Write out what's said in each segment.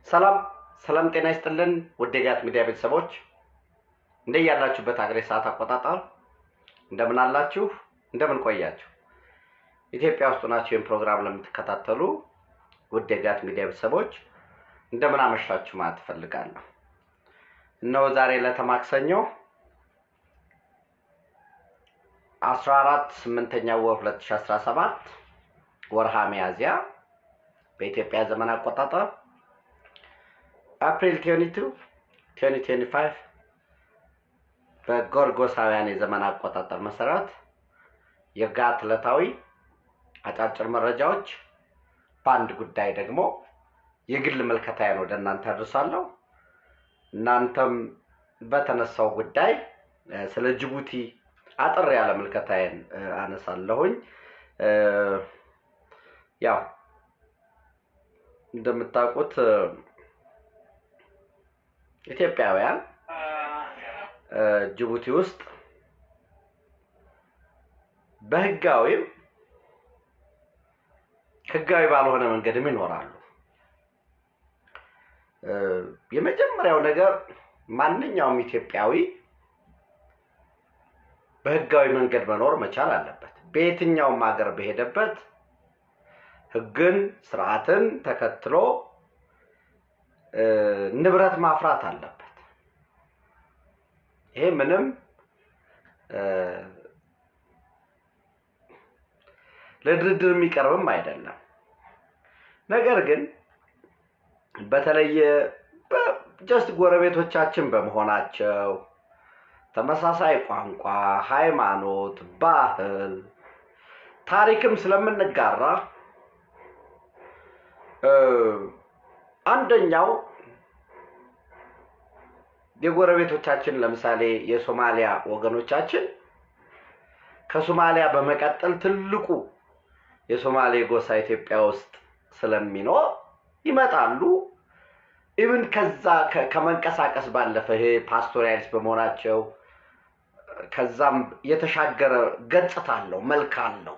ሰላም ሰላም ጤና ይስጥልን ውድ የጋት ሚዲያ ቤተሰቦች እንደያላችሁበት ሀገር ሰዓት አቆጣጠር እንደምን አላችሁ እንደምን ቆያችሁ ኢትዮጵያ ውስጥ ናችሁ ይህን ፕሮግራም ለምትከታተሉ ውድ የጋት ሚዲያ ቤተሰቦች እንደምን አመሻችሁ ማለት ፈልጋለሁ እነሆ ዛሬ ለተማክሰኞ 14/8 ወር 2017 ወርሃ ሚያዝያ በኢትዮጵያ ዘመን አቆጣጠር April 22, 2025 በጎርጎሳውያን የዘመን አቆጣጠር መሰረት የጋት ዕለታዊ አጫጭር መረጃዎች በአንድ ጉዳይ ደግሞ የግል መልከታዬን ወደ እናንተ አድርሳለሁ እናንተም በተነሳው ጉዳይ ስለ ጅቡቲ አጥር ያለ መልከታዬን አነሳለሁኝ ያው እንደምታውቁት ኢትዮጵያውያን ጅቡቲ ውስጥ በህጋዊ ባልሆነ መንገድ ይኖራሉ የመጀመሪያው ነገር ማንኛውም ኢትዮጵያዊ በህጋዊ መንገድ መኖር መቻል አለበት በየትኛውም ሀገር በሄደበት ህግን ስርዓትን ተከትሎ ንብረት ማፍራት አለበት ይሄ ምንም ለድርድር የሚቀርብም አይደለም ነገር ግን በተለየ ጀስት ጎረቤቶቻችን በመሆናቸው ተመሳሳይ ቋንቋ ሃይማኖት ባህል ታሪክም ስለምንጋራ አንደኛው የጎረቤቶቻችን ለምሳሌ የሶማሊያ ወገኖቻችን ከሶማሊያ በመቀጠል ትልቁ የሶማሌ ጎሳ ኢትዮጵያ ውስጥ ስለሚኖር ይመጣሉ ኢቭን ከዛ ከመንቀሳቀስ ባለፈ ይሄ ፓስቶሪያሊስት በመሆናቸው ከዛም የተሻገረ ገጽታ አለው መልክ አለው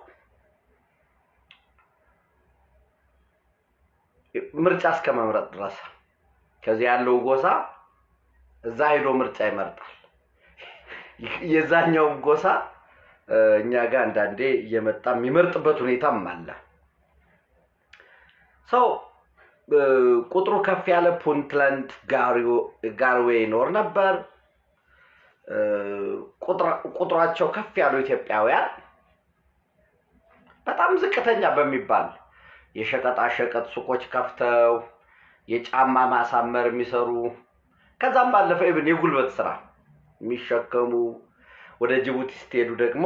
ምርጫ እስከመምረጥ ድረስ ከዚህ ያለው ጎሳ እዛ ሄዶ ምርጫ ይመርጣል የዛኛው ጎሳ እኛ ጋር አንዳንዴ እየመጣ የሚመርጥበት ሁኔታም አለ ሰው ቁጥሩ ከፍ ያለ ፑንትላንድ ጋርዌ ይኖር ነበር ቁጥራቸው ከፍ ያሉ ኢትዮጵያውያን በጣም ዝቅተኛ በሚባል የሸቀጣ ሸቀጥ ሱቆች ከፍተው የጫማ ማሳመር የሚሰሩ ከዛም ባለፈ ኢቭን የጉልበት ስራ የሚሸከሙ ወደ ጅቡቲ ስትሄዱ ደግሞ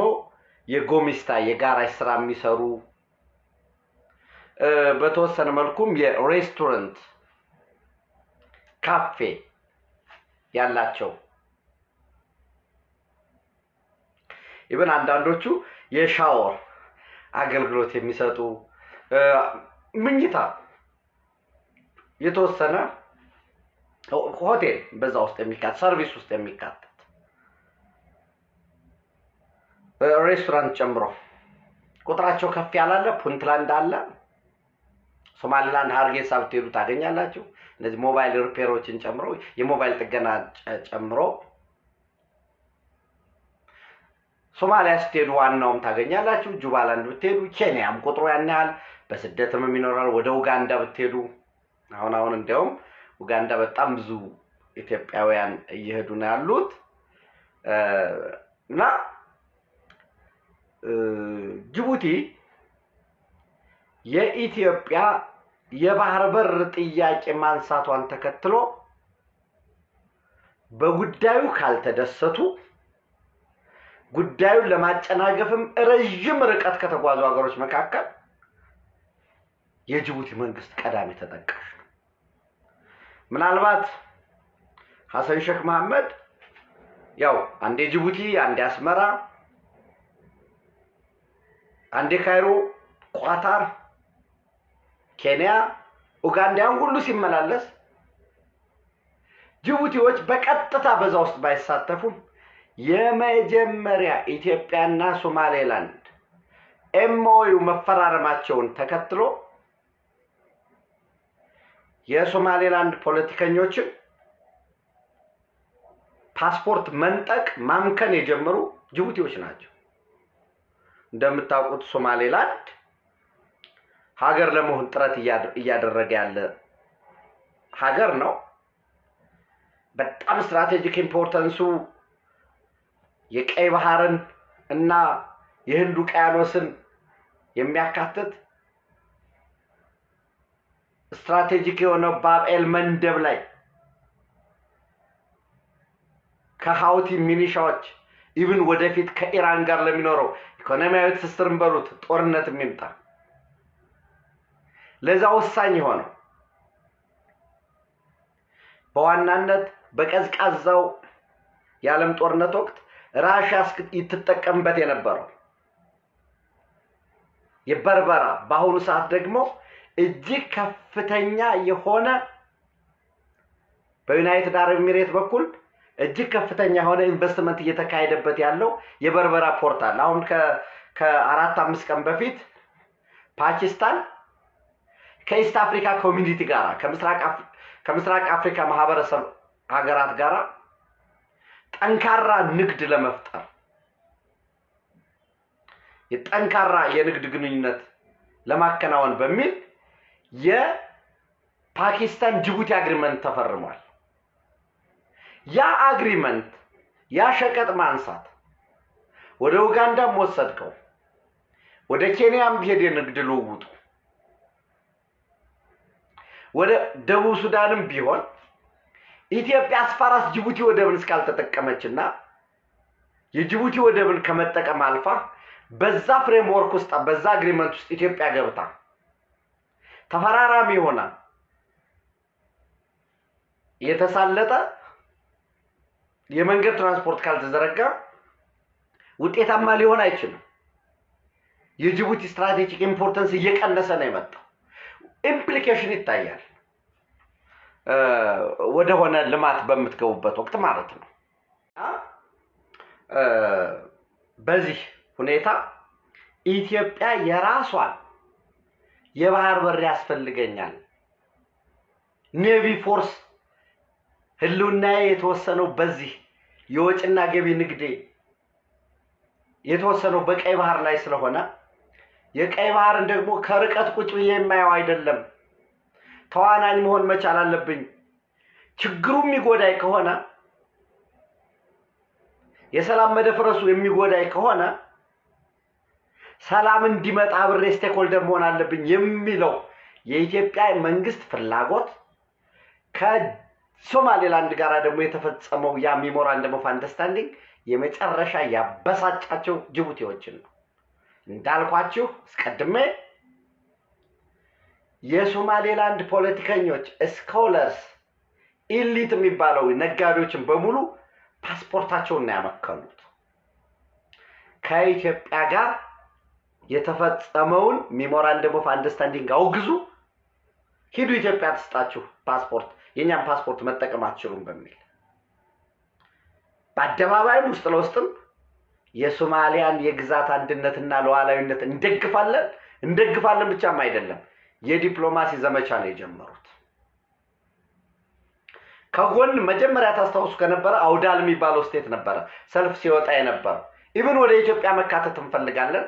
የጎሚስታ የጋራጅ ስራ የሚሰሩ በተወሰነ መልኩም የሬስቶራንት ካፌ ያላቸው ኢቭን አንዳንዶቹ የሻወር አገልግሎት የሚሰጡ ምኝታ የተወሰነ ሆቴል በዛ ውስጥ የሚካተት ሰርቪስ ውስጥ የሚካተት ሬስቶራንት ጨምሮ ቁጥራቸው ከፍ ያላለ ፑንትላንድ አለ ሶማሊላንድ ሃርጌሳ ብትሄዱ ታገኛላችሁ እነዚህ ሞባይል ሪፔሮችን ጨምሮ የሞባይል ጥገና ጨምሮ ሶማሊያ ስትሄዱ ዋናውም ታገኛላችሁ ጁባላንድ ብትሄዱ ኬንያም ቁጥሩ ያን ያህል በስደትም የሚኖራል ወደ ኡጋንዳ ብትሄዱ አሁን እንደውም ኡጋንዳ በጣም ብዙ ኢትዮጵያውያን እየሄዱ ነው ያሉት እና ጅቡቲ የኢትዮጵያ የባህር በር ጥያቄ ማንሳቷን ተከትሎ በጉዳዩ ካልተደሰቱ ጉዳዩን ለማጨናገፍም ረጅም ርቀት ከተጓዙ ሀገሮች መካከል የጅቡቲ መንግስት ቀዳሚ ተጠቃሽ ነው ምናልባት ሐሰን ሼክ መሐመድ ያው አንዴ ጅቡቲ አንዴ አስመራ አንዴ ካይሮ ኳታር ኬንያ ኡጋንዳን ሁሉ ሲመላለስ ጅቡቲዎች በቀጥታ በዛ ውስጥ ባይሳተፉ የመጀመሪያ ኢትዮጵያና ሶማሌላንድ ኤምኦዩ መፈራረማቸውን ተከትሎ የሶማሌላንድ ፖለቲከኞችን ፓስፖርት መንጠቅ ማምከን የጀመሩ ጅቡቲዎች ናቸው። እንደምታውቁት ሶማሌላንድ ሀገር ለመሆን ጥረት እያደረገ ያለ ሀገር ነው። በጣም ስትራቴጂክ ኢምፖርታንሱ የቀይ ባህርን እና የህንድ ውቅያኖስን የሚያካትት ስትራቴጂክ የሆነ ባብኤል መንደብ ላይ ከሃውቲ ሚኒሻዎች ኢቭን ወደፊት ከኢራን ጋር ለሚኖረው ኢኮኖሚያዊ ትስስርን በሉት ጦርነት የሚምጣ ለዛ ወሳኝ የሆነው በዋናነት በቀዝቃዛው የዓለም ጦርነት ወቅት ራሽያ ይተጠቀምበት የነበረው የበርበራ በአሁኑ ሰዓት ደግሞ እጅግ ከፍተኛ የሆነ በዩናይትድ አረብ ኤሚሬት በኩል እጅግ ከፍተኛ የሆነ ኢንቨስትመንት እየተካሄደበት ያለው የበርበራ ፖርት አለ። አሁን ከ4-5 ቀን በፊት ፓኪስታን ከኢስት አፍሪካ ኮሚኒቲ ጋር ከምስራቅ አፍሪካ ማህበረሰብ ሀገራት ጋር ጠንካራ ንግድ ለመፍጠር የጠንካራ የንግድ ግንኙነት ለማከናወን በሚል የፓኪስታን ጅቡቲ አግሪመንት ተፈርሟል። ያ አግሪመንት ያ ሸቀጥ ማንሳት ወደ ኡጋንዳም ወሰድከው ወደ ኬንያም ቢሄድ የንግድ ልውውጡ ወደ ደቡብ ሱዳንም ቢሆን ኢትዮጵያ አስፋራስ ጅቡቲ ወደብን እስካልተጠቀመችና የጅቡቲ ወደብን ከመጠቀም አልፋ በዛ ፍሬምወርክ ውስጥ በዛ አግሪመንት ውስጥ ኢትዮጵያ ገብታ ተፈራራሚ ሆና የተሳለጠ የመንገድ ትራንስፖርት ካልተዘረጋ ውጤታማ ሊሆን አይችልም። የጅቡቲ ስትራቴጂክ ኢምፖርታንስ እየቀነሰ ነው የመጣው። ኢምፕሊኬሽን ይታያል ወደ ሆነ ልማት በመትገቡበት ወቅት ማለት ነው። በዚህ ሁኔታ ኢትዮጵያ የራሷን የባህር በር ያስፈልገኛል ኔቪ ፎርስ ህልውና የተወሰነው በዚህ የወጭና ገቢ ንግዴ የተወሰነው በቀይ ባህር ላይ ስለሆነ የቀይ ባህርን ደግሞ ከርቀት ቁጭ ብዬ የማየው አይደለም ተዋናኝ መሆን መቻል አለብኝ። ችግሩ የሚጎዳይ ከሆነ የሰላም መደፍረሱ የሚጎዳይ ከሆነ ሰላም እንዲመጣ አብሬ ስቴክሆልደር መሆን አለብኝ የሚለው የኢትዮጵያ መንግስት ፍላጎት ከሶማሌላንድ ጋር ደግሞ የተፈጸመው ያ ሜሞራንደም ኦፍ አንደርስታንዲንግ የመጨረሻ ያበሳጫቸው ጅቡቲዎችን ነው። እንዳልኳችሁ አስቀድሜ የሶማሌላንድ ፖለቲከኞች ስኮለርስ ኢሊት የሚባለው ነጋዴዎችን በሙሉ ፓስፖርታቸውን ያመከሉት ከኢትዮጵያ ጋር የተፈጸመውን ሜሞራንደም ኦፍ አንደርስታንዲንግ አውግዙ ሂዱ ኢትዮጵያ ተስጣችሁ ፓስፖርት የኛን ፓስፖርት መጠቀም አትችሉም በሚል በአደባባይም ውስጥ ለውስጥም የሶማሊያን የግዛት አንድነትና ሉዓላዊነት እንደግፋለን ብቻም አይደለም የዲፕሎማሲ ዘመቻ ነው የጀመሩት። ከጎን መጀመሪያ ታስታውሱ ከነበረ አውዳል የሚባለው ስቴት ነበር ሰልፍ ሲወጣ የነበረው ኢቭን ወደ ኢትዮጵያ መካተት እንፈልጋለን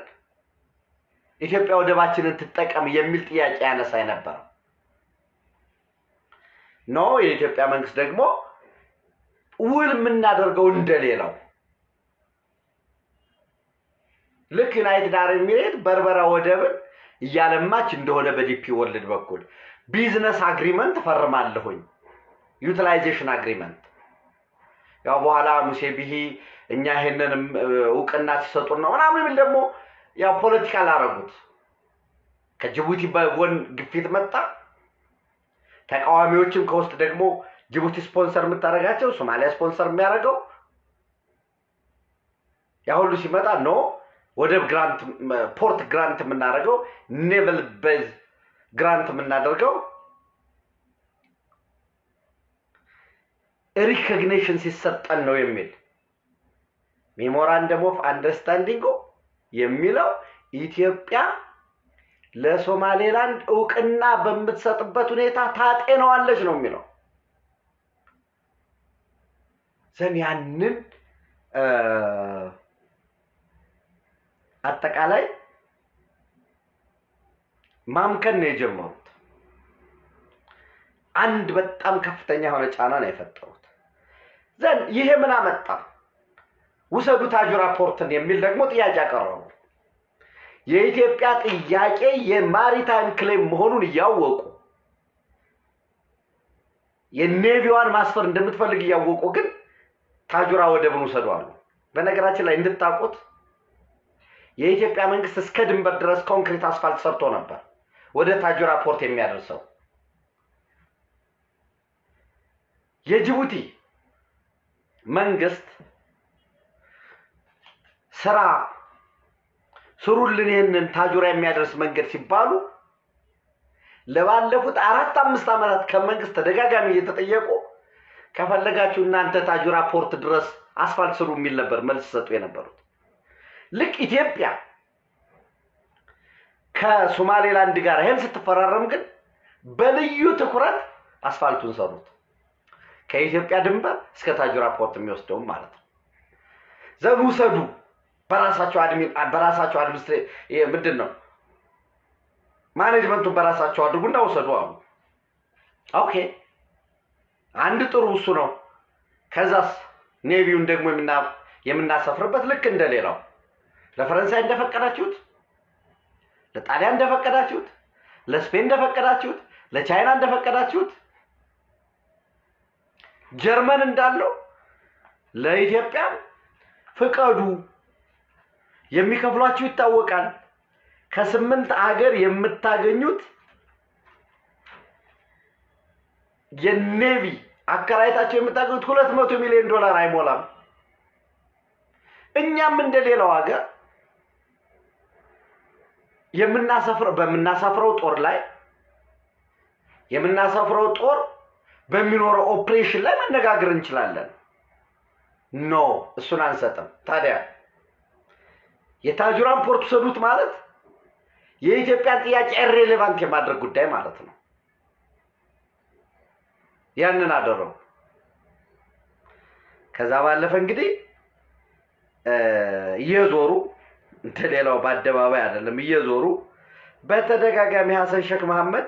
ኢትዮጵያ ወደባችንን ትጠቀም የሚል ጥያቄ ያነሳ ነበር። ነው የኢትዮጵያ መንግስት ደግሞ ውል ምናደርገው እንደሌላው ልክ ዩናይትድ አረብ ኤሚሬት በርበራ ወደብን እያለማች እንደሆነ በዲፒ ወርልድ በኩል ቢዝነስ አግሪመንት ፈርማለሁኝ ዩቲላይዜሽን አግሪመንት ያው በኋላ ሙሴ ቢሂ እኛ ይሄንንም እውቅና ሲሰጡን ነው ምናምን ደግሞ ያው ፖለቲካል አረጉት። ከጅቡቲ በጎን ግፊት መጣ። ተቃዋሚዎችም ከውስጥ ደግሞ ጅቡቲ ስፖንሰር የምታረጋቸው ሶማሊያ ስፖንሰር የሚያረጋው ያው ሁሉ ሲመጣ ነው ወደብ ግራንት ፖርት ግራንት የምናደርገው ኔቨል ቤዝ ግራንት የምናደርገው ሪኮግኒሽን ሲሰጠን ነው የሚል ሜሞራንደም ኦፍ አንደርስታንዲንግ የሚለው ኢትዮጵያ ለሶማሌላንድ እውቅና በምትሰጥበት ሁኔታ ታጤነዋለች ነው የሚለው። ያንን አጠቃላይ ማምከን ነው የጀመሩት። አንድ በጣም ከፍተኛ የሆነ ጫና ነው የፈጠሩት። ይሄ ምን አመጣ? ውሰዱ ታጁራ ፖርትን የሚል ደግሞ ጥያቄ አቀረቡ። የኢትዮጵያ ጥያቄ የማሪታይም ክሌም መሆኑን ያወቁ የኔቪዋን ማስፈር እንደምትፈልግ ያወቁ ግን ታጁራ ወደብን ውሰዱ አሉ። በነገራችን ላይ እንድታውቁት የኢትዮጵያ መንግስት እስከ ድንበር ድረስ ኮንክሪት አስፋልት ሰርቶ ነበር ወደ ታጁራ ፖርት የሚያደርሰው። የጅቡቲ መንግስት ስራ ስሩልን ይሄንን ታጁራ የሚያደርስ መንገድ ሲባሉ ለባለፉት 4-5 አመታት ከመንግስት ተደጋጋሚ እየተጠየቁ ከፈለጋችሁ እናንተ ታጁራ ፖርት ድረስ አስፋልት ስሩ የሚል ነበር መልስ ሰጡ የነበሩት። ልክ ኢትዮጵያ ከሶማሌላንድ ጋር ሄል ስትፈራረም ግን በልዩ ትኩረት አስፋልቱን ሰሩት። ከኢትዮጵያ ድንበር እስከ ታጁራ ፖርት የሚወስደው ማለት ነው። ዘውሰዱ በራሳቸው አድሚኒስትሬሽን ምንድነው ማኔጅመንቱ በራሳቸው አድርጉና ወሰዱ አሉ። ኦኬ አንድ ጥሩ እሱ ነው። ከዛስ ኔቪውን ደግሞ የምናሰፍርበት ልክ እንደሌላው ለፈረንሳይ እንደፈቀዳችሁት፣ ለጣሊያን እንደፈቀዳችሁት፣ ለስፔን እንደፈቀዳችሁት፣ ለቻይና እንደፈቀዳችሁት፣ ጀርመን እንዳለው ለኢትዮጵያ ፍቀዱ። የሚከፍሏችሁ ይታወቃል። ከ8 አገር የምታገኙት የኔቪ አከራይታቸው የምታገኙት $200 ሚሊዮን አይሞላም። እኛም እንደሌላው ሀገር በምናሰፍረው ጦር ላይ የምናሰፍረው ጦር በሚኖረው ኦፕሬሽን ላይ መነጋገር እንችላለን። ኖ እሱን አንሰጥም። ታዲያ የታጁራን ፖርት ሰዱት ማለት የኢትዮጵያን ጥያቄ ኢሬሌቫንት የማድረግ ጉዳይ ማለት ነው። ያንን አደረው። ከዛ ባለፈ እንግዲህ እየዞሩ እንደሌላው በአደባባይ አይደለም እየዞሩ በተደጋጋሚ ሐሰን ሼክ መሐመድ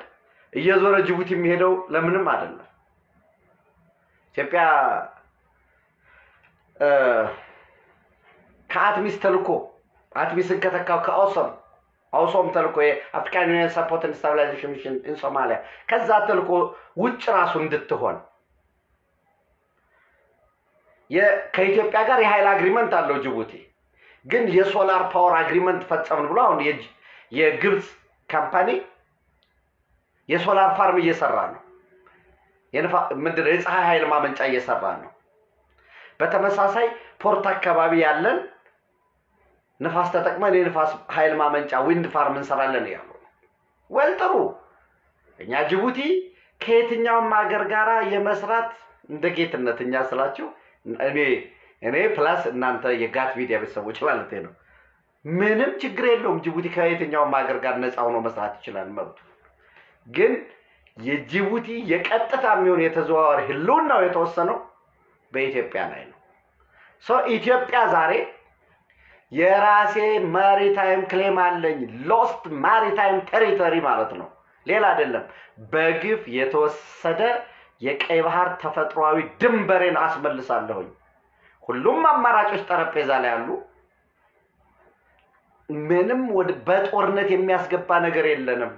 እየዞረ ጅቡቲ የሚሄደው ለምንም አይደለም። ኢትዮጵያ ከአትሚስ ተልኮ አትሚስን ከተካው ከአውሶም ተልኮ የአፍሪካን ዩኒየን ሰፖርት ኤንድ ስታቢላይዜሽን ሚሽን ኢን ሶማሊያ ከዛ ተልኮ ውጭ ራሱ እንድትሆን ከኢትዮጵያ ጋር የኃይል አግሪመንት አለው ጅቡቲ። ግን የሶላር ፓወር አግሪመንት ፈጸምን ብሎ አሁን የግብጽ ካምፓኒ የሶላር ፋርም እየሰራ ነው። ምንድነው የፀሐይ ኃይል ማመንጫ እየሰራ ነው። በተመሳሳይ ፖርት አካባቢ ያለን ንፋስ ተጠቅመን የንፋስ ኃይል ማመንጫ ዊንድ ፋርም እንሰራለን ያሉ ወልጥሩ። እኛ ጅቡቲ ከየትኛውም ሀገር ጋራ የመስራት እንደጌትነት እኛ ስላችሁ እኔ ፕላስ እናንተ የጋት ሚዲያ ቤተሰቦች ማለት ነው ምንም ችግር የለውም። ጅቡቲ ከየትኛውም ሀገር ጋር ነፃ ሆኖ መስራት ይችላል መብቱ። ግን የጅቡቲ የቀጥታ የሚሆን የተዘዋዋሪ ህልውናው የተወሰነው በኢትዮጵያ ላይ ነው። ኢትዮጵያ ዛሬ የራሴ ማሪታይም ክሌም አለኝ ሎስት ማሪታይም ቴሪቶሪ ማለት ነው፣ ሌላ አይደለም። በግፍ የተወሰደ የቀይ ባህር ተፈጥሯዊ ድንበሬን አስመልሳለሁ። ሁሉም አማራጮች ጠረጴዛ ላይ አሉ። ምንም በጦርነት የሚያስገባ ነገር የለንም።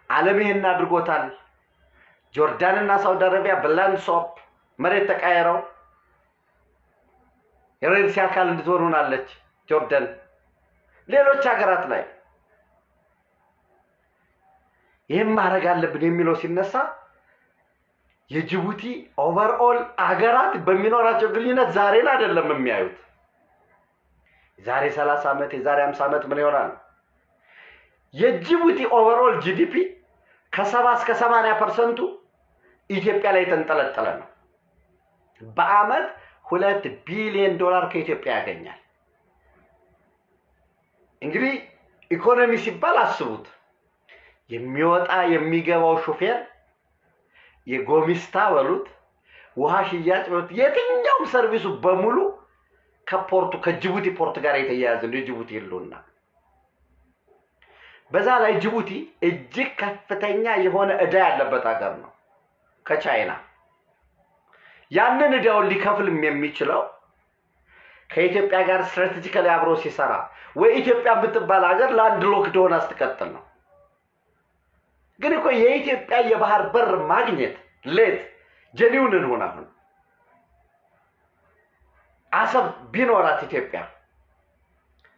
ዓለም ይሄን አድርጎታል። ጆርዳንና ሳውዲ አረቢያ በላንድ ሶፕ መሬት ተቃየረው የሬድ ሲ አካል እንድትሆን ሆናለች ጆርዳን። ሌሎች ሀገራት ላይ ይሄን ማድረግ አለብን የሚለው ሲነሳ የጅቡቲ ኦቨርኦል አገራት በሚኖራቸው ግንኙነት ዛሬን አይደለም የሚያዩት። ዛሬ 30 ዓመት የዛሬ 50 ዓመት ምን ይሆናል? የጅቡቲ ኦቨርኦል ጂዲፒ ከ70 እስከ 80% ኢትዮጵያ ላይ ተንጠለጠለ ነው። በአመት $2 ቢሊዮን ከኢትዮጵያ ያገኛል። እንግዲህ ኢኮኖሚ ሲባል አስቡት የሚወጣ የሚገባው ሹፌር የጎሚስታ በሉት ውሃ ሽያጭ በሉት የትኛውም ሰርቪሱ በሙሉ ከፖርቱ ከጅቡቲ ፖርት ጋር የተያያዘ ነው። ጅቡቲ ይሉና በዛ ላይ ጅቡቲ እጅግ ከፍተኛ የሆነ ዕዳ ያለበት ሀገር ነው ከቻይና። ያንን ዕዳውን ሊከፍልም የሚችለው ከኢትዮጵያ ጋር ስትራቴጂካሊ አብሮ ሲሰራ ወይ ኢትዮጵያ ብትባል ሀገር ላንድ ሎክድ ሆና ስትቀጥል ነው። ግን እኮ የኢትዮጵያ የባህር በር ማግኘት ሌት ጀኒውን ሆና አሁን አሰብ ቢኖራት ኢትዮጵያ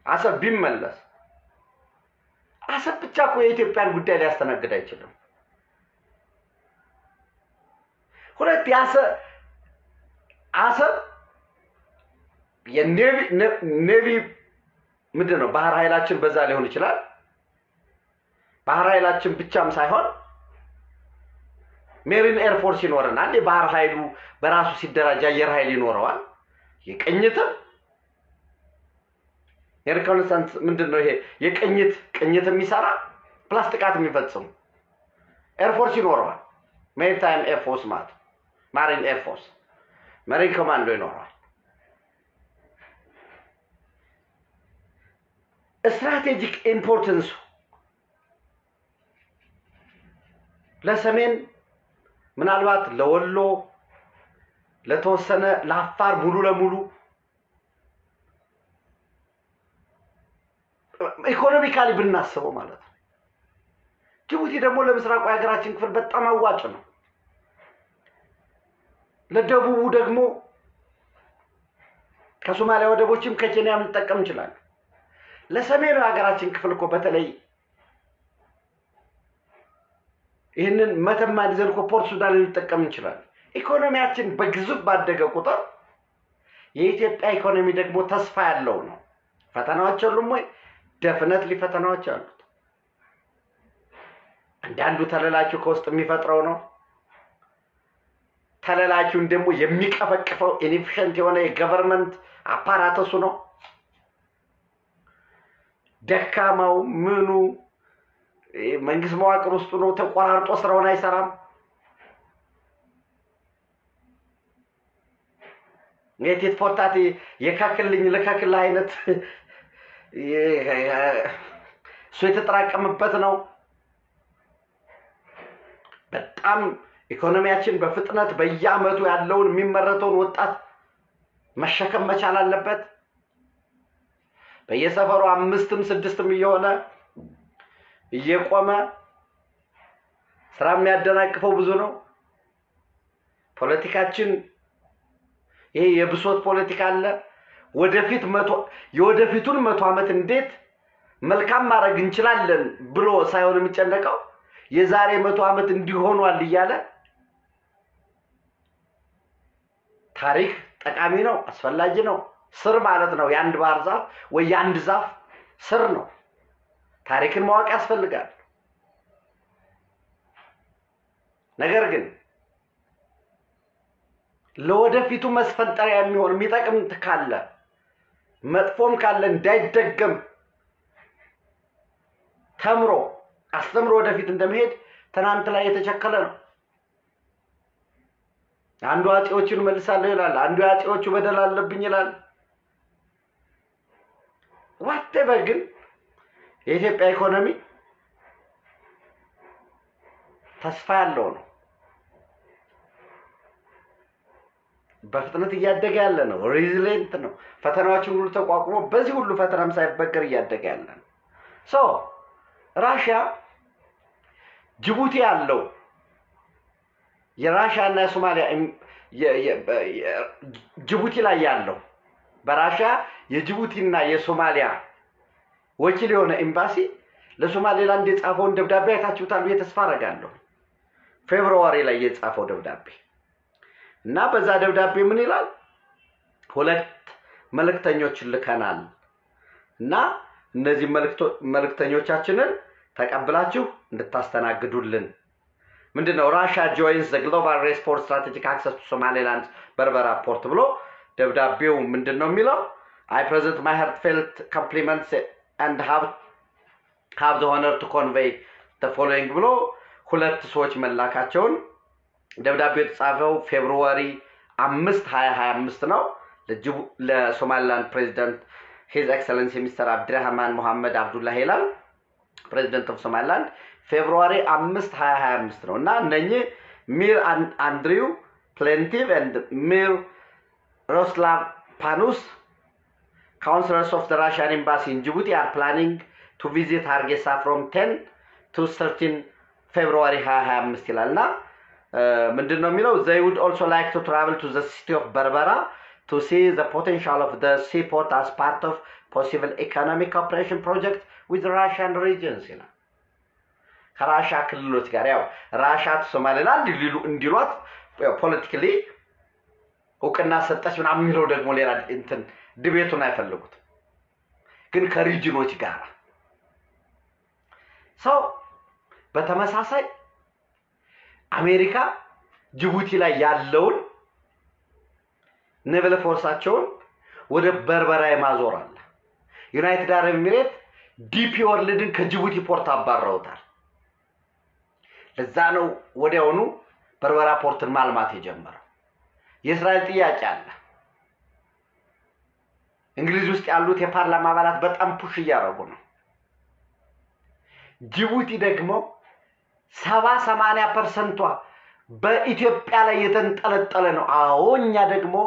አሰብ ቢመለስ አሰብ ብቻ እኮ የኢትዮጵያን ጉዳይ ሊያስተናግድ አይችልም። ሁለት አሰብ የኔቪ ምንድነው ባህር ኃይላችን በዛ ሊሆን ይችላል። ባህር ኃይላችን ብቻም ሳይሆን ሜሪን ኤር ፎርስ ይኖርናል። የባህር ኃይሉ በራሱ ሲደራጅ አየር ኃይል ይኖረዋል። የቅኝትም የሪኮነሳንስ ምንድነው ይሄ የቅኝት የሚሰራ ፕላስ ጥቃት የሚፈጽም ኤር ፎርስ ይኖረዋል። ሜሪታይም ኤር ፎርስ ማለት ማሪን ኤር ፎርስ መሪን ኮማንዶ ይኖረዋል። ስትራቴጂክ ኢምፖርታንስ ለሰሜን ምናልባት ለወሎ ለተወሰነ ለአፋር ሙሉ ለሙሉ ኢኮኖሚካሊ ብናስበው ማለት ነው። ጅቡቲ ደግሞ ለምስራቁ የሀገራችን ክፍል በጣም አዋጭ ነው። ለደቡቡ ደግሞ ከሶማሊያ ወደቦችም ከኬንያም ልጠቀም ይችላል። ለሰሜኑ የሀገራችን ክፍል እኮ በተለይ ይህንን መተማ ይዘን እኮ ፖርት ሱዳን ልጠቀም ይችላል። ኢኮኖሚያችን በግዙፍ ባደገ ቁጥር የኢትዮጵያ ኢኮኖሚ ደግሞ ተስፋ ያለው ነው። ፈተናዎች አሉም ወይ? ደፍነትሊ ፈተናዎች አሉት። አንዳንዱ ተለላችሁ ከውስጥ የሚፈጥረው ነው። ተለላችሁን ደግሞ የሚቀፈቅፈው ኢንኤፊሽንት የሆነ የገቨርንመንት አፓራተሱ ነው። ደካማው ምኑ መንግስት መዋቅር ውስጥ ነው ተቆራርጦ ስራውን አይሰራም። የቴት ፎርታቲ የካክልኝ ለካክል አይነት እሱ የተጠራቀመበት ነው። በጣም ኢኮኖሚያችን በፍጥነት በየአመቱ ያለውን የሚመረተውን ወጣት መሸከም መቻል አለበት። በየሰፈሩ 5ም 6ም እየሆነ እየቆመ ስራ የሚያደናቅፈው ብዙ ነው። ፖለቲካችን ይሄ የብሶት ፖለቲካ አለ። የወደፊቱን 100 አመት እንዴት መልካም ማድረግ እንችላለን ብሎ ሳይሆን የሚጨነቀው የዛሬ 100 አመት እንዲሆኗል እያለ ታሪክ ጠቃሚ ነው፣ አስፈላጊ ነው። ስር ማለት ነው የአንድ ባህር ዛፍ ወይ የአንድ ዛፍ ስር ነው። ታሪክን ማወቅ ያስፈልጋል። ነገር ግን ለወደፊቱ መስፈንጠሪያ የሚሆን የሚጠቅም ካለ መጥፎም ካለ እንዳይደገም ተምሮ አስተምሮ ወደፊት እንደመሄድ ትናንት ላይ የተቸከለ ነው። አንዱ አጼዎችን መልሳለሁ ይላል፣ አንዱ አጼዎቹ በደል አለብኝ ይላል። whatever ግን የኢትዮጵያ ኢኮኖሚ ተስፋ ያለው ነው። በፍጥነት እያደገ ያለ ነው። ሬዚሊየንት ነው። ፈተናዎችን ሁሉ ተቋቁሞ በዚህ ሁሉ ፈተናም ሳይበገር እያደገ ያለ ነው። ራሽያ ጅቡቲ ያለው የራሽያ እና የሶማሊያ ጅቡቲ ላይ ያለው በራሽያ የጅቡቲና የሶማሊያ ወኪል የሆነ ኤምባሲ ለሶማሌላንድ የጻፈውን ደብዳቤ አይታችሁታል ብዬ ተስፋ አደርጋለሁ። ፌብሩዋሪ ላይ የጻፈው ደብዳቤ እና በዛ ደብዳቤ ምን ይላል? 2 መልእክተኞች ልከናል እና እነዚህ መልእክተኞቻችንን ተቀብላችሁ እንድታስተናግዱልን ምንድነው Russia joins the global race for strategic access to Somaliland Berbera port ብሎ ደብዳቤው ምንድነው የሚለው? I present my heartfelt compliments and have the honor to convey the following ብሎ ሁለት ሰዎች መላካቸውን ደብዳቤው የተጻፈው ፌብሩዋሪ 5 2025 ነው ለሶማሊላንድ ፕሬዝዳንት His Excellency Mr. Abdirahman Mohammed Abdullah Hilal President of Somaliland February 5 2025 ነው እና እነኚህ Mir Andrew Plentive and Mir Roslav Panus counselors of the Russian embassy in Djibouti are planning to visit Hargeisa from 10 to 13 February 2025 ይላልና ምንድነው የሚለው they would also like to travel to the city of Berbera to see the potential of the seaport as part of possible economic cooperation project with the Russian regions ይላል ከራሻ ክልሎች ጋር ያው ራሻ ሶማሊላንድ እንዲሏት politically እውቅና ሰጠች ምናምን የሚለው ደግሞ ሌላ እንትን ዲቤቱን አይፈልጉት ግን ከሪጅኖች ጋር ሰው በተመሳሳይ አሜሪካ ጅቡቲ ላይ ያለውን ኔቨል ፎርሳቸውን ወደ በርበራ ማዞር አለ ዩናይትድ አረብ ኤሚሬት ዲፒ ወርልድን ከጅቡቲ ፖርት አባረውታል ለዛ ነው ወዲያውኑ በርበራ ፖርትን ማልማት የጀመረው የእስራኤል ጥያቄ አለ እንግሊዝ ውስጥ ያሉት የፓርላማ አባላት በጣም ፑሽ እያደረጉ ነው ጅቡቲ ደግሞ 70-80% በኢትዮጵያ ላይ የተንጠለጠለ ነው አዎኛ ደግሞ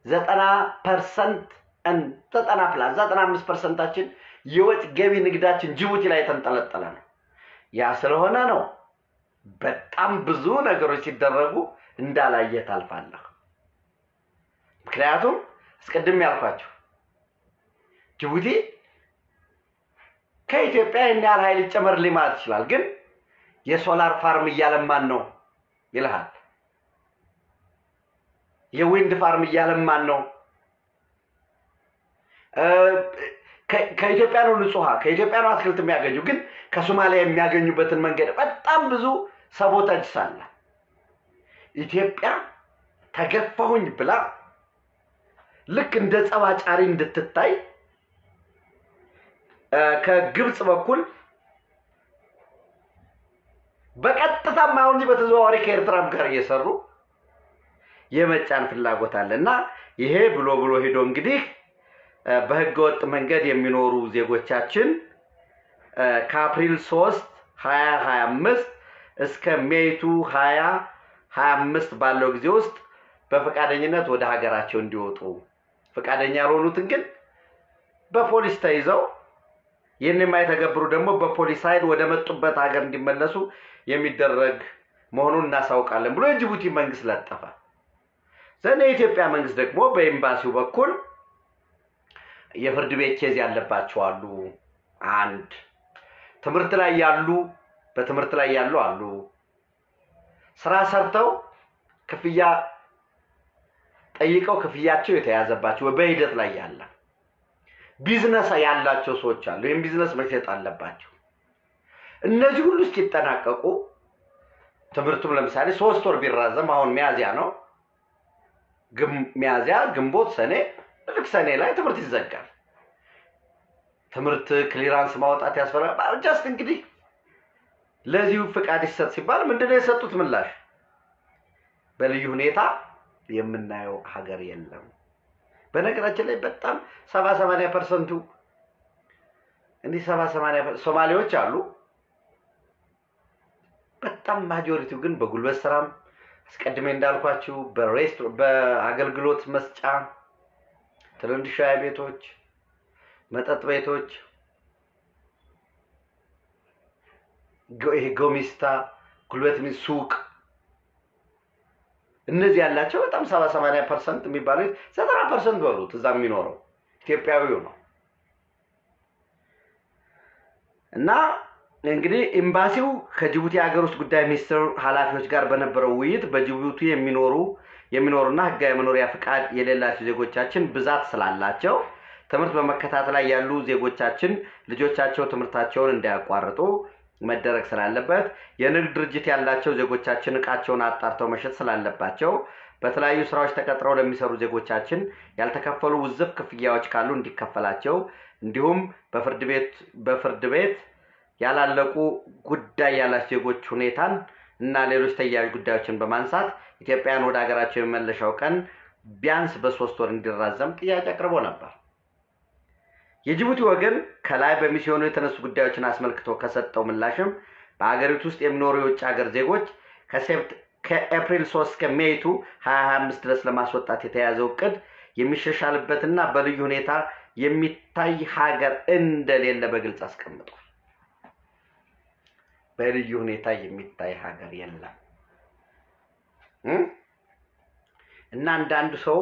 90% and 95%ችን የወጭ ገቢ ንግዳችን ጅቡቲ ላይ የተንጠለጠለ ነው ያ ስለሆነ ነው በጣም ብዙ ነገሮች ሲደረጉ እንዳላየ ታልፋለህ ምክንያቱም እስቀድም ያልኳችሁ ጅቡቲ ከኢትዮጵያ እንዲያል ኃይል ጨመርልኝ ማለት ይችላል ግን የሶላር ፋርም እያለማን ነው ይልሃል የዊንድ ፋርም እያለማን ነው ከኢትዮጵያ ነው ንጹሃ ከኢትዮጵያ ነው አትክልት የሚያገኙ ግን ከሶማሊያ የሚያገኙበትን መንገድ በጣም ብዙ ሰቦታጅ ሳለ ኢትዮጵያ ተገፋሁኝ ብላ ልክ እንደ ጸባጫሪ እንድትታይ ከግብጽ በኩል በቀጥታ ማውንጂ በተዘዋዋሪ ከኤርትራም ጋር እየሰሩ የመጫን ፍላጎት አለና ይሄ ብሎ ሄዶ እንግዲህ በህገወጥ መንገድ የሚኖሩ ዜጎቻችን ከአፕሪል 3 2025 እስከ ሜይ 2025 ባለው ጊዜ ውስጥ በፈቃደኝነት ወደ ሀገራቸው እንዲወጡ ፈቃደኛ ያልሆኑትን ግን በፖሊስ ተይዘው የነማይተገብሩ ደግሞ በፖሊስ ኃይል ወደ መጡበት ሀገር እንዲመለሱ የሚደረግ መሆኑን እናሳውቃለን ብሎ የጅቡቲ መንግስት ለጠፈ ዘኔ የኢትዮጵያ መንግስት ደግሞ በኤምባሲው በኩል የፍርድ ቤት ኬዝ ያለባቸው አሉ አንድ ትምርት ላይ ያሉ በትምርት ላይ ያሉ አሉ ስራ ሰርተው ክፍያ ጠይቀው ክፍያቸው የተያዘባቸው በሂደት ላይ ያለ ቢዝነስ ያላቸው ሰዎች አሉ ይሄን ቢዝነስ መሸጥ አለባቸው እነዚህ ሁሉ ሲጠናቀቁ ትምርቱም ለምሳሌ 3 ወር ቢራዘም አሁን ሚያዚያ ነው ሚያዚያ ግንቦት ሰኔ ልክ ሰኔ ላይ ትምርት ይዘጋል ትምርት ክሊራንስ ማውጣት ያስፈልጋል ጀስት እንግዲህ ለዚሁ ፍቃድ ይሰጥ ሲባል ምንድነው የሰጡት ምላሽ በልዩ ሁኔታ የምናየው ሀገር የለም በነገራችን ላይ በጣም 70-80% እንዲ 70-80% ሶማሌዎች አሉ በጣም ማጆሪቲው ግን በጉልበት ስራም አስቀድሜ እንዳልኳችሁ በአገልግሎት መስጫ ትንንሽ ሻይ ቤቶች መጠጥ ቤቶች ጎሚስታ ጉልበት ሱቅ እነዚህ ያላቸው በጣም 70-80% የሚባሉት 90% ወሩት እዛም የሚኖረው ኢትዮጵያዊው ነው እና እንግዲህ ኤምባሲው ከጅቡቲ ሀገር ውስጥ ጉዳይ ሚኒስትር ኃላፊዎች ጋር በነበረው ውይይት በጅቡቲ የሚኖሩና ህጋዊ መኖሪያ ፍቃድ የሌላቸው ዜጎቻችን ብዛት ስላላቸው ትምርት በመከታተል ላይ ያሉ ዜጎቻችን ልጆቻቸው ትምርታቸውን እንዲያቋርጡ መደረግ ስላለበት የንግድ ድርጅት ያላቸው ዜጎቻችን እቃቸውን አጣርተው መሸጥ ስላለባቸው በተለያዩ ስራዎች ተቀጥረው ለሚሰሩ ዜጎቻችን ያልተከፈሉ ውዝፍ ክፍያዎች ካሉ እንዲከፈላቸው እንዲሁም በፍርድ ቤት ያላለቁ ጉዳይ ያላቸው ዜጎች ሁኔታን እና ሌሎች ተያያዥ ጉዳዮችን በማንሳት ኢትዮጵያን ወደ ሀገራቸው የመመለሻው ቀን ቢያንስ በ3 ወር እንዲራዘም ጥያቄ አቅርቦ ነበር። የጅቡቲ ወገን ከላይ በሚስዮኑ የተነሱ ጉዳዮችን አስመልክቶ ከሰጠው ምላሽም በአገሪቱ ውስጥ የሚኖሩ የውጭ ሀገር ዜጎች ከኤፕሪል 3 እስከ ሜይ 2025 ድረስ ለማስወጣት የተያዘው እቅድ የሚሻሻልበትና በልዩ ሁኔታ የሚታይ ሀገር እንደሌለ በግልጽ አስቀምጧል። በልዩ ሁኔታ የሚታይ ሀገር የለም እና አንዳንድ ሰው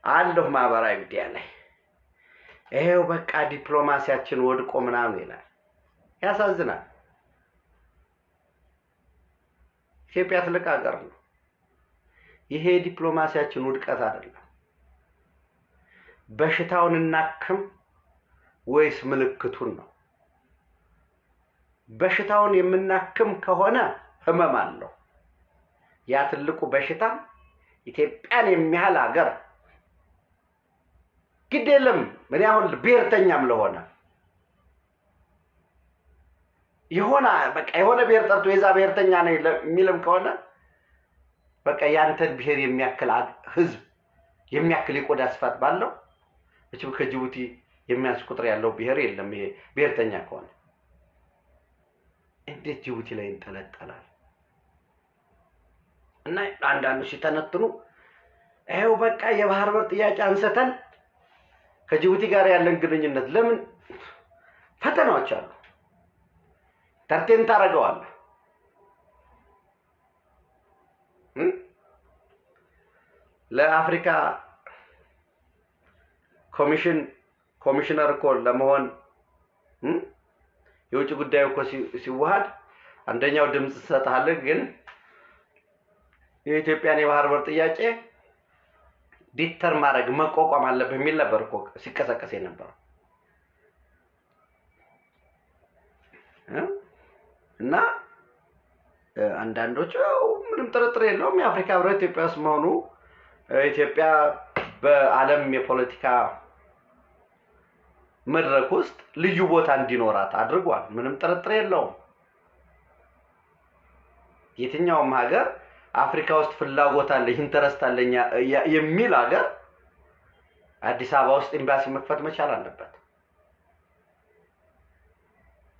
አለሁ ማህበራዊ ሚዲያ ላይ ይሄው በቃ ዲፕሎማሲያችን ወድቆ ምናምን ይላል። ያሳዝናል። ኢትዮጵያ ትልቅ ሀገር ነው። ይሄ ዲፕሎማሲያችን ውድቀት አይደለም። በሽታውን እናክም ወይስ ምልክቱን ነው? በሽታውን የምናክም ከሆነ ህመም አለው። ያ ትልቁ በሽታ ኢትዮጵያን የሚያህል ሀገር ግዴለም ምን ያህል ብሔርተኛም ለሆነ የሆነ ብሔር ጠርቶ የዛ ብሔርተኛ ነው የሚልም ከሆነ በቃ ያንተን ብሔር የሚያክል ህዝብ የሚያክል የቆዳ ስፋት ባለው እቺ ከጅቡቲ የሚያንስ ቁጥር ያለው ብሔር የለም። ይሄ ብሔርተኛ ከሆነ እንዴት ጅቡቲ ላይ እንጠለጠላል? እና አንዳንዱ ሲተነትኑ ይሄው በቃ የባህር በር ጥያቄ አንስተን ከጅቡቲ ጋር ያለን ግንኙነት ለምን ፈተናዎች አሉ። ተርቴን ታረጋዋል። ለአፍሪካ ኮሚሽነር እኮ ለመሆን የውጭ ጉዳይ እኮ ሲዋሃድ አንደኛው ድምጽ ሰጣለ፣ ግን የኢትዮጵያን የባህር በር ጥያቄ ዲተር ማድረግ መቋቋም አለበት የሚል ነበር እኮ ሲከሰከስ ነበር። እና አንዳንዶቹ ምንም ጥርጥር የለውም የአፍሪካ ህብረት ኢትዮጵያ ውስጥ መሆኑ ኢትዮጵያ በዓለም የፖለቲካ መድረክ ውስጥ ልዩ ቦታ እንዲኖራት አድርጓል። ምንም ጥርጥር የለውም። የትኛውም ሀገር አፍሪካ ውስጥ ፍላጎት አለ ኢንተረስት አለኛ የሚል ሀገር አዲስ አበባ ውስጥ ኤምባሲ መክፈት መቻል አለበት።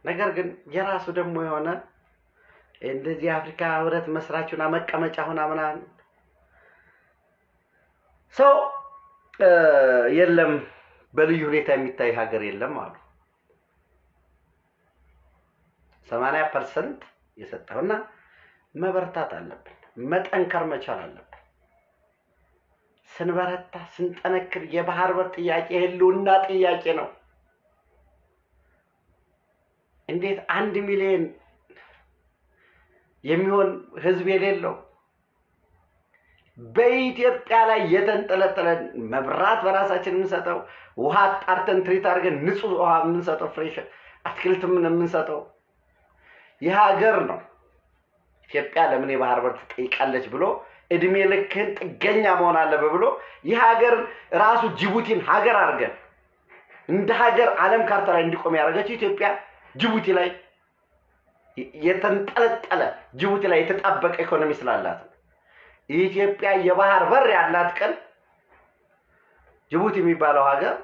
ነገር ግን የራሱ ደግሞ የሆነ እንደዚህ አፍሪካ ህብረት መስራቹና መቀመጫ ሆና ምናምን ሰው የለም በልዩ ሁኔታ የሚታይ ሀገር የለም አሉ። 80% የሰጠውና መበርታት አለብን፣ መጠንከር መቻል አለብን። ስንበረታ ስንጠነክር የባህር በር ጥያቄ ህልውና ጥያቄ ነው። እንዴት 1 ሚሊዮን የሚሆን ህዝብ የሌለው በኢትዮጵያ ላይ የተንጠለጠለ መብራት በራሳችን የምንሰጠው ውሃ ጣርተን ትሪት አድርገን ንጹህ ውሃ የምንሰጠው ፍሬሽ አትክልት የምንሰጠው የሀገር ነው። ኢትዮጵያ ለምን የባህር በር ትጠይቃለች ብሎ እድሜ ልክህን ጥገኛ መሆን አለበት ብሎ የሀገር ራሱ ጅቡቲን ሀገር አድርገን እንደ ሀገር ዓለም ካርታ ላይ እንዲቆም ያደረገችው ኢትዮጵያ ጅቡቲ ላይ የተንጠለጠለ ጅቡቲ ላይ የተጣበቀ ኢኮኖሚ ስላላት ኢትዮጵያ የባህር በር ያላት ቀን ጅቡቲ የሚባለው ሀገር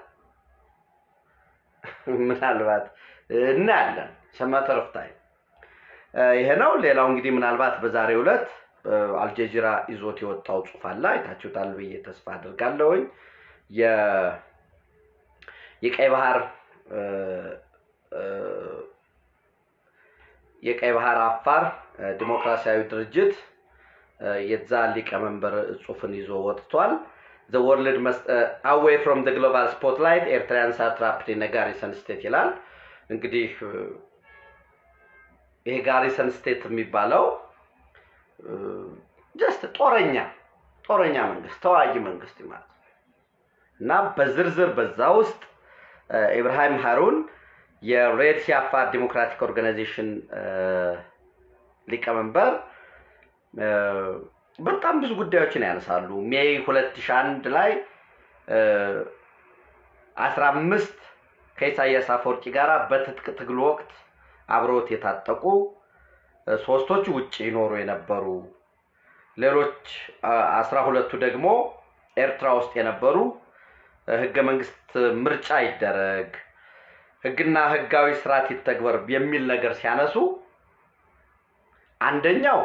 ምናልባት እናያለን። ሰማተርፍታይ ይሄ ነው። ሌላው እንግዲህ ምናልባት በዛሬው ዕለት አልጀዚራ ይዞት የወጣው ጽሑፍ አለ፣ አይታችሁታል ብዬ ተስፋ አድርጋለሁ። የቀይ ባህር አፋር ዲሞክራሲያዊ ድርጅት የዛ ሊቀመንበር ጽሑፍን ይዞ ወጥቷል። The world must away from the global spotlight, Eritreans are trapped in a garrison state ይላል። እንግዲህ ይሄ ጋሪሰን ስቴት የሚባለው just ጦረኛ መንግስት ተዋጊ መንግስት ማለት እና በዝርዝር በዛ ውስጥ ኢብራሂም ሃሩን የሬድ ሲ አፋር ዲሞክራቲክ ኦርጋናይዜሽን ሊቀመንበር በጣም ብዙ ጉዳዮችን ያነሳሉ። ሜይ 2001 ላይ 15 ከኢሳያስ አፈወርቂ ጋራ በትጥቅ ትግል ወቅት አብሮት የታጠቁ ሶስቶቹ ውጪ ይኖሩ የነበሩ ሌሎች 12ቱ ደግሞ ኤርትራ ውስጥ የነበሩ ህገ መንግስት ምርጫ ይደረግ ህግና ህጋዊ ስርዓት ይተግበር የሚል ነገር ሲያነሱ አንደኛው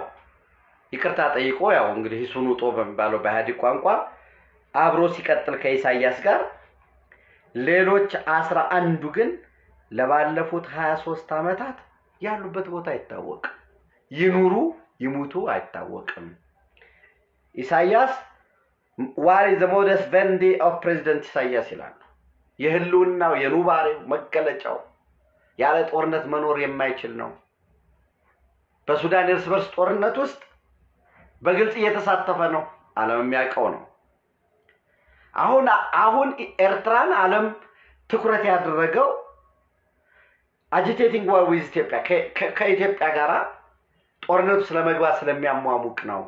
ይቅርታ ጠይቆ ያው እንግዲህ ሂሱን ውጦ በሚባለው በኢህአዴግ ቋንቋ አብሮ ሲቀጥል ከኢሳያስ ጋር ሌሎች 11ዱ ግን ለባለፉት 23 ዓመታት ያሉበት ቦታ አይታወቅም ይኑሩ ይሙቱ አይታወቅም ኢሳያስ what is the modus vivendi of president ኢሳያስ ይላል የህልውናው የኑባሬው መገለጫው ያለ ጦርነት መኖር የማይችል ነው በሱዳን እርስ በርስ ጦርነት ውስጥ በግልጽ እየተሳተፈ ነው ዓለም የሚያውቀው ነው አሁን ኤርትራን ዓለም ትኩረት ያደረገው agitating war with ኢትዮጵያ ከኢትዮጵያ ጋራ ጦርነቱ ስለመግባት ስለሚያሟሙቅ ነው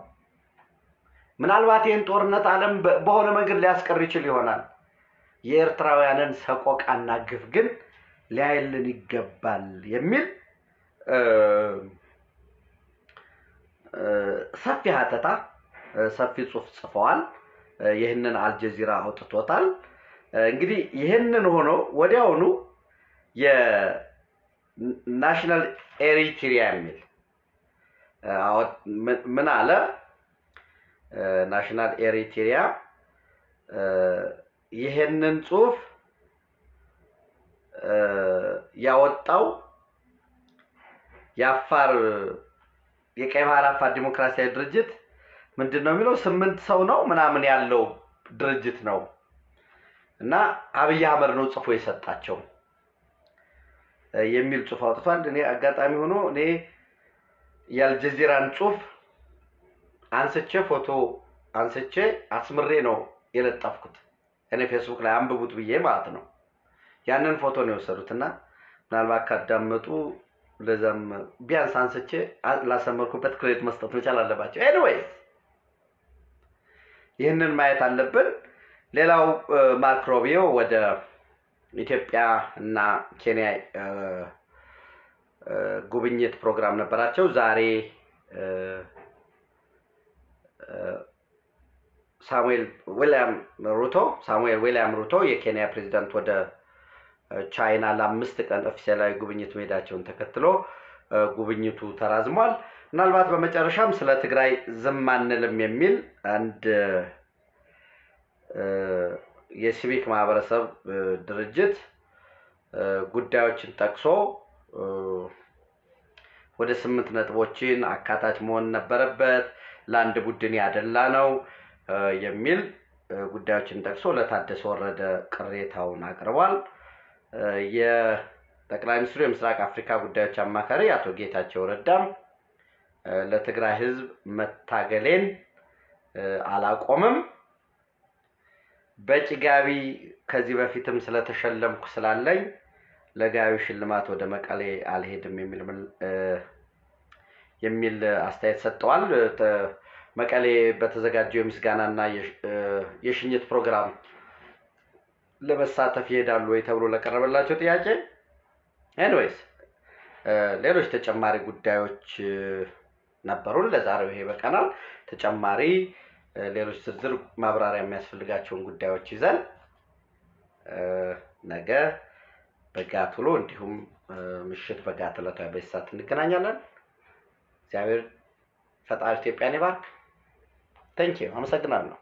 ምናልባት ይህን ጦርነት ዓለም በሆነ መንገድ ሊያስቀር ይችል ይሆናል የኤርትራውያንን ሰቆቃና ግፍ ግን ሊያይልን ይገባል የሚል ሰፊ ሀተታ ሰፊ ጽሁፍ ጽፈዋል ይህንን አልጀዚራ አውጥቶታል እንግዲህ ይህንን ሆኖ ወዲያውኑ የናሽናል ኤሪትሪያ የሚል ምን አለ ናሽናል ኤሪትሪያ ይሄንን ጽሁፍ ያወጣው የአፋር የቀይ ባህር አፋር ዲሞክራሲያዊ ድርጅት ምንድነው የሚለው 8 ሰው ነው ምናምን ያለው ድርጅት ነው እና አብይ አህመድ ነው ጽፎ የሰጣቸው የሚል ጽሁፍ አውጥቷል እኔ አጋጣሚ ሆኖ እኔ የአልጀዚራን ጽሁፍ አንስቼ ፎቶ አንስቼ አስምሬ ነው የለጠፍኩት እኔ ፌስቡክ ላይ አንብቡት ብዬ ማለት ነው ያንን ፎቶ ነው የወሰዱትና ምናልባት ካዳመጡ ለዛም ቢያንስ አንስቼ ላሰመርኩበት ክሬዲት መስጠት መቻል አለባቸው ኤኒዌይስ ይህንን ማየት አለብን ሌላው ማርክ ሮቢዮ ወደ ኢትዮጵያ እና ኬንያ ጉብኝት ፕሮግራም ነበራቸው ዛሬ ሳሙኤል ዊሊያም ሩቶ የኬንያ ፕሬዝዳንት ወደ ቻይና ለ5 ቀን ኦፊሻላዊ ጉብኝት መሄዳቸውን ተከትሎ ጉብኝቱ ተራዝሟል ምናልባት በመጨረሻም ስለ ትግራይ ዝማንልም የሚል አንድ የሲቪክ ማህበረሰብ ድርጅት ጉዳዮችን ጠቅሶ ወደ 8 ነጥቦችን አካታች መሆን ነበረበት ለአንድ ቡድን ያደላ ነው የሚል ጉዳዮችን ጠቅሶ ለታደሰ ወረደ ቅሬታውን አቅርቧል የጠቅላይ ሚኒስትሩ የምስራቅ አፍሪካ ጉዳዮች አማካሪ አቶ ጌታቸው ረዳም ለትግራይ ህዝብ መታገሌን አላቆምም በጭጋቢ ከዚህ በፊትም ስለተሸለምኩ ስላለኝ ለጋዩ ሽልማት ወደ መቀሌ አልሄድም የሚል አስተያየት ሰጥተዋል መቀሌ በተዘጋጀው የምስጋናና የሽኝት ፕሮግራም ለመሳተፍ ይሄዳሉ ወይ ተብሎ ለቀረበላቸው ጥያቄ ኤኒዌይስ ሌሎች ተጨማሪ ጉዳዮች ነበሩን ለዛሬው ይሄ በቀናል ተጨማሪ ሌሎች ዝርዝር ማብራሪያ የሚያስፈልጋቸውን ጉዳዮች ይዘን ነገ በጋቱሎ እንዲሁም ምሽት በጋትለታ በሰዓት እንገናኛለን እግዚአብሔር ፈጣሪ ኢትዮጵያን ይባርክ Thank you. አመሰግናለሁ